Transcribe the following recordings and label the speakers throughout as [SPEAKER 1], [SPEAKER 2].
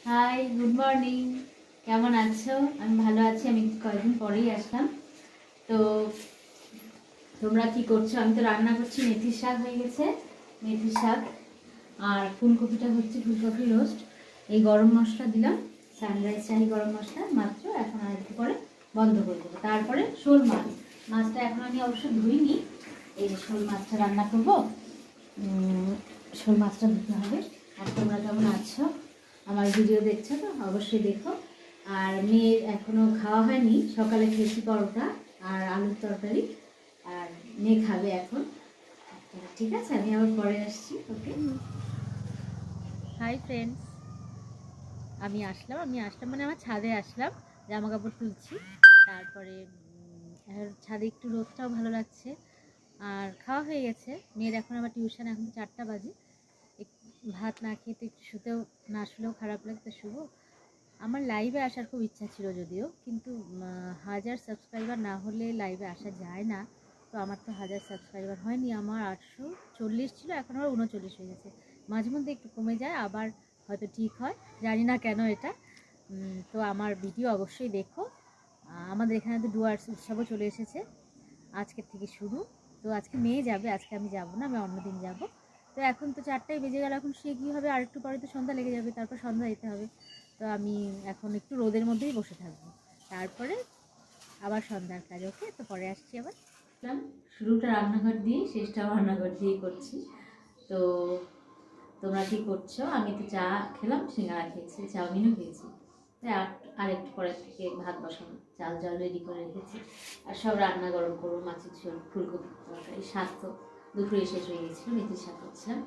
[SPEAKER 1] High, good morning. কেমন আছো? আমি ভালো আছি। আমি কয়েকদিন পরেই আসলাম। তো তোমরা কি করছো? আমি তো রান্না করছি। মেথির শাক হয়ে গেছে, মেথির শাক। আর ফুলকপিটা হচ্ছে ফুলকপি রোস্ট। এই গরম মশলা দিলাম, সানরাইজ শাহি গরম মশলা মাত্র। এখন আর একটু পরে বন্ধ করে দেবো। তারপরে শোল মাছ, মাছটা এখন আমি অবশ্য ধুইনি। এই যে শোল মাছটা রান্না করবো। শোল মাছটা ধুতে হবে। আর তোমরা কেমন আছো? আমার ভিডিও দেখছো তো? অবশ্যই দেখো। আর মেয়ের এখনও খাওয়া হয়নি। সকালে খেয়েছি পরোটা আর আলুর তরকারি। আর মেয়ে খাবে এখন। ঠিক আছে, আমি আবার পরে আসছি। ওকে। হাই ফ্রেন্ডস, আমি আসলাম মানে আমার ছাদে আসলাম, জামা কাপড় তুলছি। তারপরে ছাদে একটু রোদটাও ভালো লাগছে। আর খাওয়া হয়ে গেছে মেয়ের। এখন আবার টিউশন, এখন 4টা বাজে। ভাত না খেয়ে তো একটু শুতেও, না শুলেও খারাপ লাগে, তো শুভ। আমার লাইভে আসার খুব ইচ্ছা ছিল যদিও, কিন্তু 1000 সাবস্ক্রাইবার না হলে লাইভে আসা যায় না। তো আমার তো 1000 সাবস্ক্রাইবার হয়নি, আমার 840 ছিল, এখন আবার 39 হয়ে গেছে। মাঝে মধ্যে একটু কমে যায়, আবার হয়তো ঠিক হয়, জানি না কেন এটা। তো আমার ভিডিও অবশ্যই দেখো। আমাদের এখানে তো ডুয়ার্স উৎসবও চলে এসেছে, আজকের থেকে শুরু। তো আজকে মেয়ে যাবে, আজকে আমি যাব না, আমি অন্যদিন যাব। তো এখন তো 4টাই বেজে গেল, এখন সে কী হবে, আর একটু পরে তো সন্ধ্যা লেগে যাবে, তারপর সন্ধ্যা দিতে হবে। তো আমি এখন একটু রোদের মধ্যেই বসে থাকবো, তারপরে আবার সন্ধ্যার কাজ। ওকে, তো পরে আসছি আবার। শুরুটা রান্নাঘর দিয়ে, শেষটাও রান্নাঘর দিয়েই করছি। তো তোমরা কি করছো? আমি তো চা খেলাম, সিঙ্গারা খেয়েছি, চাউমিনও খেয়েছি। তাই আর একটু পরের থেকে ভাত বসানো, চাল জল রেডি করে রেখেছি। আর সব রান্না গরম করবো, মাছের ঝোল, ফুলকপি তরকারি, শাক তো দুপুরে শেষ হয়ে গেছিলো, মেথির শাক করছিলাম।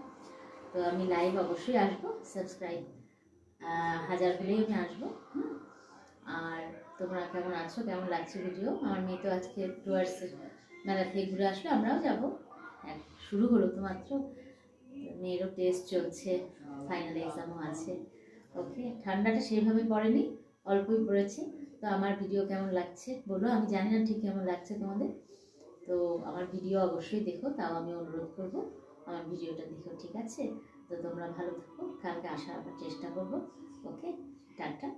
[SPEAKER 1] তো আমি লাইভ অবশ্যই আসবো, সাবস্ক্রাইব 1000 হলেই আমি আসবো। আর তোমরা কেমন আছো, কেমন লাগছে ভিডিও? আমার মেয়ে তো আজকে ডুয়ার্সের মেলা থেকে ঘুরে আসলো, আমরাও যাবো। শুরু হলো তো মাত্র। মেয়েরও টেস্ট চলছে, ফাইনাল এক্সামও আছে। ওকে, ঠান্ডাটা সেভাবে পড়েনি, অল্পই পড়েছে। তো আমার ভিডিও কেমন লাগছে বলো, আমি জানি না ঠিক কেমন লাগছে তোমাদের। তো আমার ভিডিও অবশ্যই দেখো, তাও আমি অনুরোধ করবো আমার ভিডিওটা দেখো, ঠিক আছে? তো তোমরা ভালো থাকো, কালকে আসার আবার চেষ্টা করবো। ওকে, টাটা।